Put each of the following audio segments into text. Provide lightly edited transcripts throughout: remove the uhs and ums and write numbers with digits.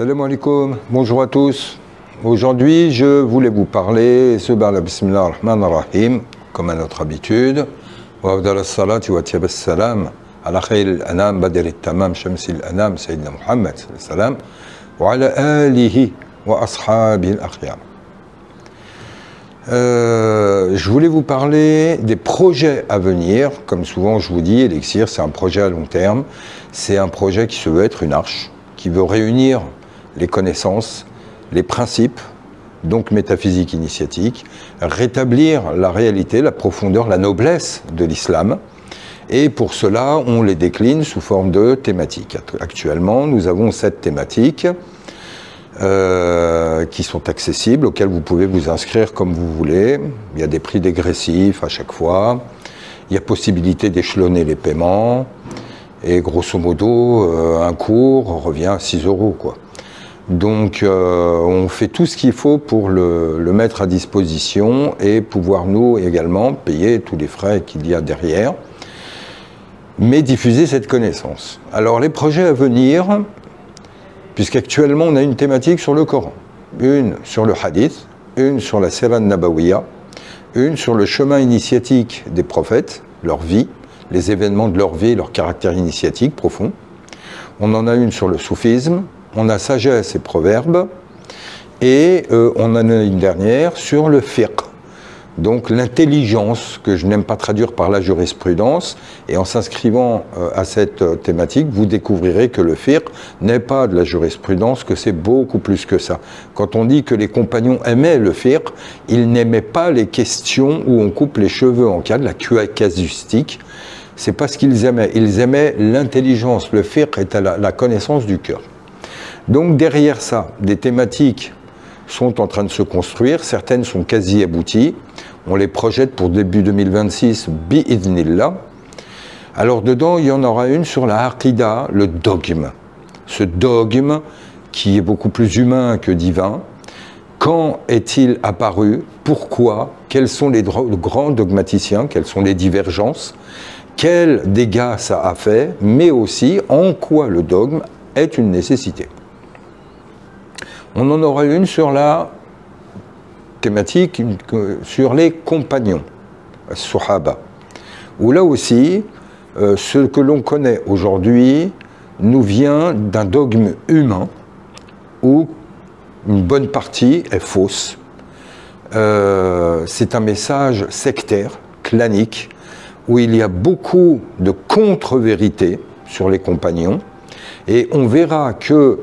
Salam alaikum, bonjour à tous. Aujourd'hui, je voulais vous parler, bismillah ar-Rahman ar-Rahim, comme à notre habitude. Wa afdal as-salati wa tiyab as-salam ala khayr al-anam badr al-tamam shamsi al-anam sayyidina Muhammad sallam wa ala alihi wa ashabihi al-akhyar. Je voulais vous parler des projets à venir. Comme souvent je vous dis, Elixir, c'est un projet à long terme. C'est un projet qui se veut être une arche, qui veut réunir les connaissances, les principes, donc métaphysique initiatique, rétablir la réalité, la profondeur, la noblesse de l'islam. Et pour cela, on les décline sous forme de thématiques. Actuellement, nous avons 7 thématiques qui sont accessibles, auxquelles vous pouvez vous inscrire comme vous voulez. Il y a des prix dégressifs à chaque fois. Il y a possibilité d'échelonner les paiements. Et grosso modo, un cours revient à 6 €, quoi. Donc, on fait tout ce qu'il faut pour le mettre à disposition et pouvoir, nous, également, payer tous les frais qu'il y a derrière, mais diffuser cette connaissance. Alors, les projets à venir, puisqu'actuellement, on a une thématique sur le Coran, une sur le Hadith, une sur la Sira Nabawiya, une sur le chemin initiatique des prophètes, leur vie, les événements de leur vie, leur caractère initiatique profond. On en a une sur le soufisme, on a sagesse et proverbes, et on en a une dernière sur le fiqh, donc l'intelligence, que je n'aime pas traduire par la jurisprudence, et en s'inscrivant à cette thématique, vous découvrirez que le fiqh n'est pas de la jurisprudence, que c'est beaucoup plus que ça. Quand on dit que les compagnons aimaient le fiqh, ils n'aimaient pas les questions où on coupe les cheveux en cas de la casuistique. C'est pas ce qu'ils aimaient. Ils aimaient l'intelligence. Le fiqh est à la connaissance du cœur. Donc derrière ça, des thématiques sont en train de se construire. Certaines sont quasi abouties. On les projette pour début 2026, bi-idhnillah. Alors dedans, il y en aura une sur la aqida, le dogme. Ce dogme qui est beaucoup plus humain que divin. Quand est-il apparu? Pourquoi? Quels sont les grands dogmaticiens? Quelles sont les divergences? Quels dégâts ça a fait, mais aussi en quoi le dogme est une nécessité. On en aura une sur la thématique, sur les compagnons, Sahaba, où là aussi, ce que l'on connaît aujourd'hui nous vient d'un dogme humain, où une bonne partie est fausse. C'est un message sectaire, clanique, où il y a beaucoup de contre-vérités sur les compagnons, et on verra que,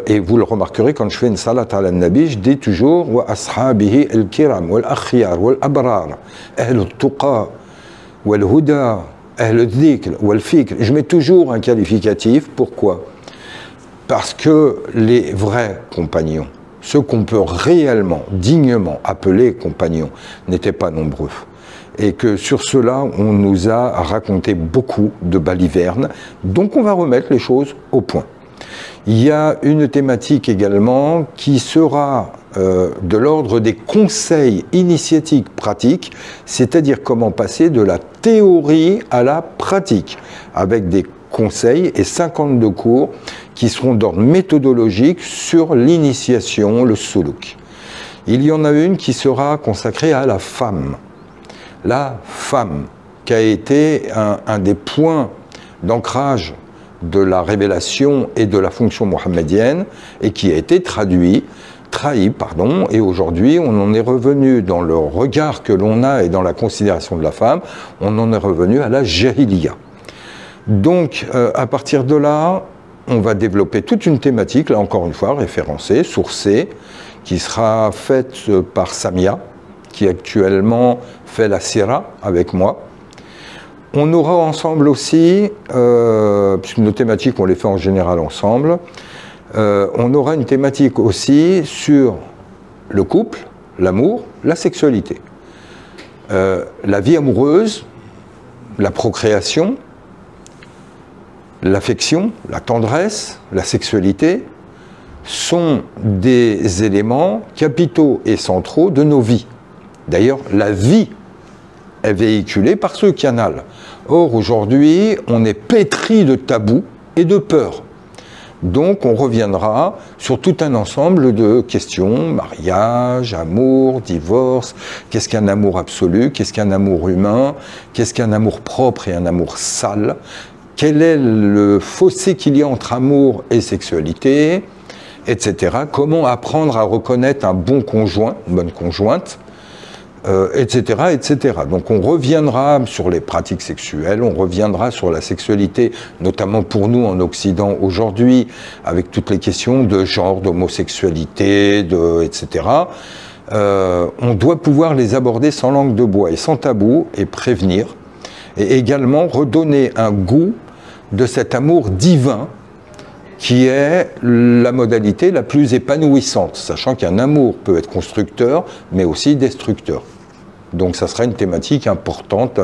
et vous le remarquerez quand je fais une salat ala nabi, je dis toujours wa ashabihi al-kiram wal akhyar wal abrar ahl al-tuqa wal huda ahl al-dhikr wal fikr. Je mets toujours un qualificatif. Pourquoi? Parce que les vrais compagnons, ceux qu'on peut réellement, dignement appeler compagnons, n'étaient pas nombreux. Et que sur cela, on nous a raconté beaucoup de balivernes. Donc on va remettre les choses au point. Il y a une thématique également qui sera de l'ordre des conseils initiatiques pratiques, c'est-à-dire comment passer de la théorie à la pratique, avec des conseils et 52 cours qui seront d'ordre méthodologique sur l'initiation, le suluk. Il y en a une qui sera consacrée à la femme. La femme, qui a été un des points d'ancrage de la révélation et de la fonction mohammedienne, et qui a été trahi, et aujourd'hui on en est revenu dans le regard que l'on a et dans la considération de la femme, on en est revenu à la jahiliya. Donc à partir de là, on va développer toute une thématique, là encore une fois référencée, sourcée, qui sera faite par Samia, qui actuellement fait la Sira avec moi. On aura ensemble aussi, puisque nos thématiques on les fait en général ensemble, on aura une thématique aussi sur le couple, l'amour, la sexualité. La vie amoureuse, la procréation, l'affection, la tendresse, la sexualité sont des éléments capitaux et centraux de nos vies. D'ailleurs, la vie est véhiculée par ce canal. Or, aujourd'hui, on est pétri de tabous et de peurs. Donc on reviendra sur tout un ensemble de questions, mariage, amour, divorce, qu'est-ce qu'un amour absolu, qu'est-ce qu'un amour humain, qu'est-ce qu'un amour propre et un amour sale, quel est le fossé qu'il y a entre amour et sexualité, etc. Comment apprendre à reconnaître un bon conjoint, une bonne conjointe, etc., etc. Donc on reviendra sur les pratiques sexuelles, on reviendra sur la sexualité, notamment pour nous en Occident aujourd'hui, avec toutes les questions de genre, d'homosexualité, etc. On doit pouvoir les aborder sans langue de bois et sans tabou et prévenir, et également redonner un goût de cet amour divin qui est la modalité la plus épanouissante, sachant qu'un amour peut être constructeur, mais aussi destructeur. Donc ça sera une thématique importante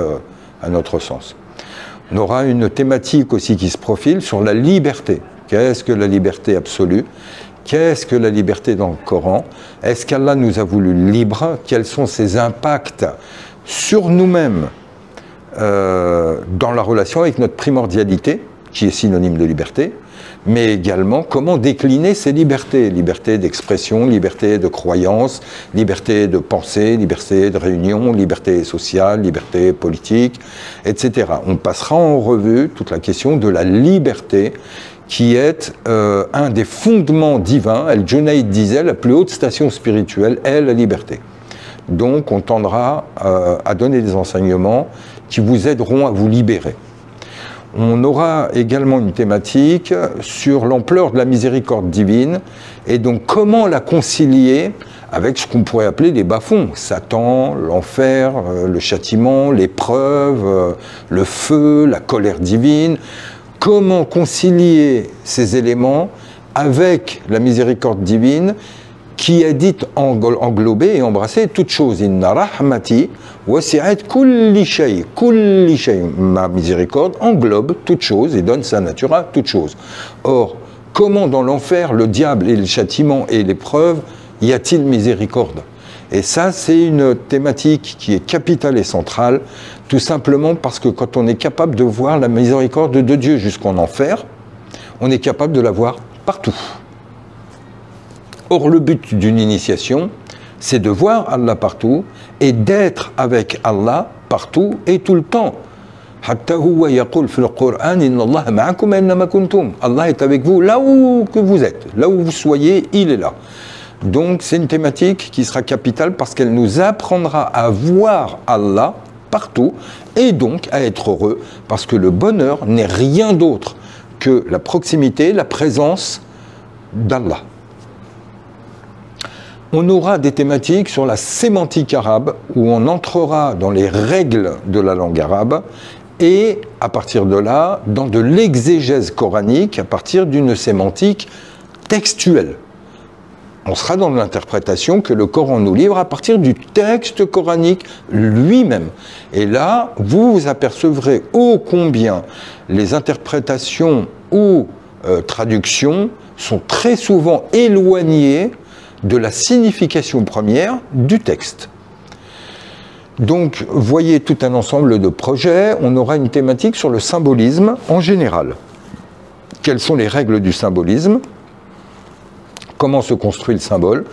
à notre sens. On aura une thématique aussi qui se profile sur la liberté. Qu'est-ce que la liberté absolue? Qu'est-ce que la liberté dans le Coran? Est-ce qu'Allah nous a voulu libres? Quels sont ses impacts sur nous-mêmes dans la relation avec notre primordialité, qui est synonyme de liberté, mais également comment décliner ces libertés, liberté d'expression, liberté de croyance, liberté de pensée, liberté de réunion, liberté sociale, liberté politique, etc. On passera en revue toute la question de la liberté, qui est un des fondements divins. El-Junayd disait, la plus haute station spirituelle est la liberté. Donc on tendra à donner des enseignements qui vous aideront à vous libérer. On aura également une thématique sur l'ampleur de la miséricorde divine et donc comment la concilier avec ce qu'on pourrait appeler les bas-fonds, Satan, l'enfer, le châtiment, l'épreuve, le feu, la colère divine. Comment concilier ces éléments avec la miséricorde divine qui est dite englober et embrasser toute chose. Inna rahmati wasi'at kulli shay. Kulli shay. Ma miséricorde englobe toute chose et donne sa nature à toute chose. Or, comment dans l'enfer, le diable et le châtiment et l'épreuve, y a-t-il miséricorde? Et ça, c'est une thématique qui est capitale et centrale, tout simplement parce que quand on est capable de voir la miséricorde de Dieu jusqu'en enfer, on est capable de la voir partout. Or, le but d'une initiation, c'est de voir Allah partout et d'être avec Allah partout et tout le temps. Allah est avec vous là où que vous êtes, là où vous soyez, il est là. Donc c'est une thématique qui sera capitale parce qu'elle nous apprendra à voir Allah partout et donc à être heureux, parce que le bonheur n'est rien d'autre que la proximité, la présence d'Allah. On aura des thématiques sur la sémantique arabe, où on entrera dans les règles de la langue arabe, et à partir de là, dans de l'exégèse coranique, à partir d'une sémantique textuelle. On sera dans l'interprétation que le Coran nous livre à partir du texte coranique lui-même. Et là, vous vous apercevrez ô combien les interprétations ou traductions sont très souvent éloignées de la signification première du texte. Donc, voyez tout un ensemble de projets. On aura une thématique sur le symbolisme en général. Quelles sont les règles du symbolisme? Comment se construit le symbole?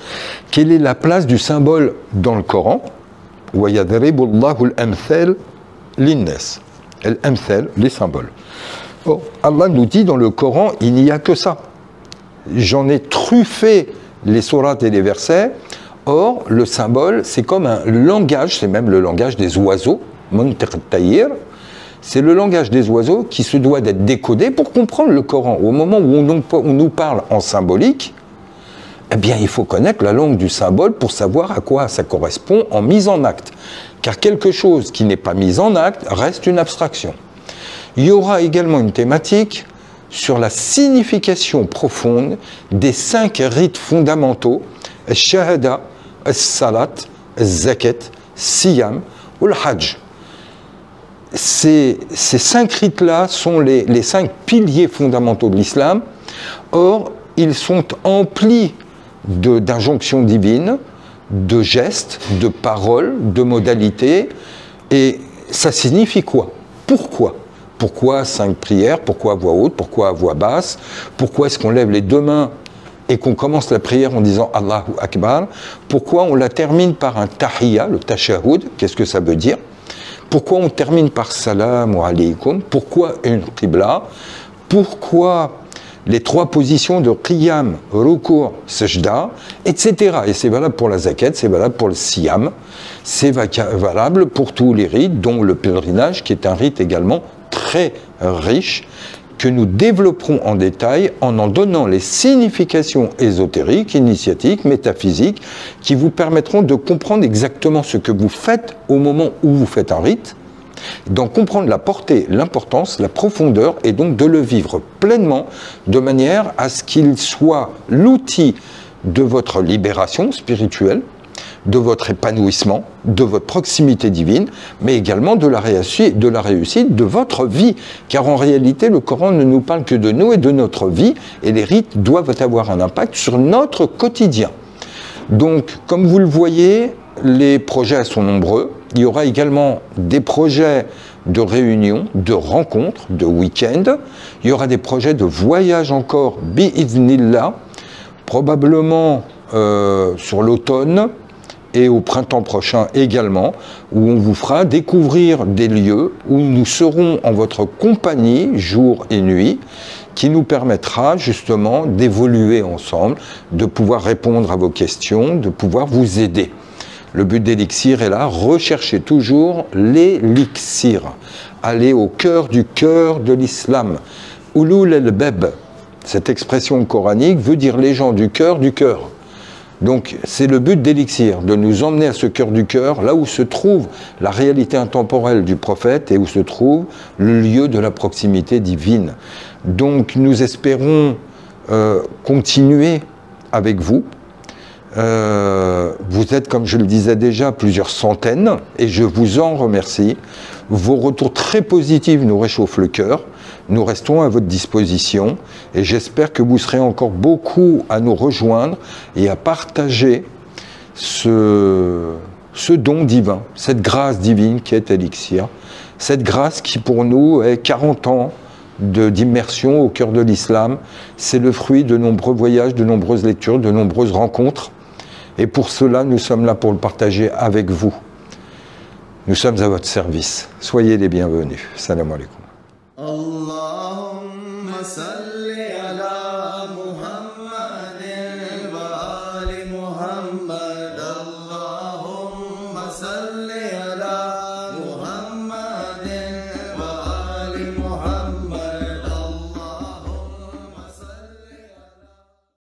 Quelle est la place du symbole dans le Coran? وَيَضْرِبُ اللَّهُ الْأَمْثَالَ لِلنَّاسِ. Al-amthal, les symboles. Oh, Allah nous dit dans le Coran, il n'y a que ça. J'en ai truffé les sourates et les versets. Or, le symbole, c'est comme un langage, c'est même le langage des oiseaux, c'est le langage des oiseaux qui se doit d'être décodé pour comprendre le Coran. Au moment où on nous parle en symbolique, eh bien, il faut connaître la langue du symbole pour savoir à quoi ça correspond en mise en acte. Car quelque chose qui n'est pas mis en acte reste une abstraction. Il y aura également une thématique sur la signification profonde des 5 rites fondamentaux, al-shahada, al-salat, al-zakat, siyam ou al-hajj. Ces 5 rites-là sont les 5 piliers fondamentaux de l'islam. Or, ils sont emplis d'injonctions divines, de gestes, de paroles, de modalités. Et ça signifie quoi? Pourquoi? Pourquoi 5 prières? Pourquoi à voix haute? Pourquoi à voix basse? Pourquoi est-ce qu'on lève les deux mains et qu'on commence la prière en disant Allahu Akbar? Pourquoi on la termine par un tahiyya, le tashahhud? Qu'est-ce que ça veut dire? Pourquoi on termine par salam alaykum? Pourquoi une qibla? Pourquoi les 3 positions de qiyam, ruku', sajda, etc. Et c'est valable pour la zakat, c'est valable pour le siyam, c'est valable pour tous les rites, dont le pèlerinage, qui est un rite également très riche, que nous développerons en détail en donnant les significations ésotériques, initiatiques, métaphysiques, qui vous permettront de comprendre exactement ce que vous faites au moment où vous faites un rite, d'en comprendre la portée, l'importance, la profondeur, et donc de le vivre pleinement, de manière à ce qu'il soit l'outil de votre libération spirituelle, de votre épanouissement, de votre proximité divine, mais également de la réussite de votre vie. Car en réalité, le Coran ne nous parle que de nous et de notre vie, et les rites doivent avoir un impact sur notre quotidien. Donc, comme vous le voyez, les projets sont nombreux. Il y aura également des projets de réunions, de rencontres, de week-ends. Il y aura des projets de voyage encore, bi-idhnillah, probablement sur l'automne, et au printemps prochain également, où on vous fera découvrir des lieux où nous serons en votre compagnie jour et nuit, qui nous permettra justement d'évoluer ensemble, de pouvoir répondre à vos questions, de pouvoir vous aider. Le but d'Elixir est là, recherchez toujours l'élixir. Allez au cœur de l'islam. Ulul el-beb, cette expression coranique veut dire les gens du cœur du cœur. Donc c'est le but d'Elixir, de nous emmener à ce cœur du cœur, là où se trouve la réalité intemporelle du prophète et où se trouve le lieu de la proximité divine. Donc nous espérons continuer avec vous. Vous êtes, comme je le disais déjà, plusieurs centaines et je vous en remercie. Vos retours très positifs nous réchauffent le cœur. Nous restons à votre disposition et j'espère que vous serez encore beaucoup à nous rejoindre et à partager ce don divin, cette grâce divine qui est Elixir, cette grâce qui pour nous est 40 ans d'immersion au cœur de l'islam. C'est le fruit de nombreux voyages, de nombreuses lectures, de nombreuses rencontres. Et pour cela, nous sommes là pour le partager avec vous. Nous sommes à votre service. Soyez les bienvenus. Salam alaikum. Allah.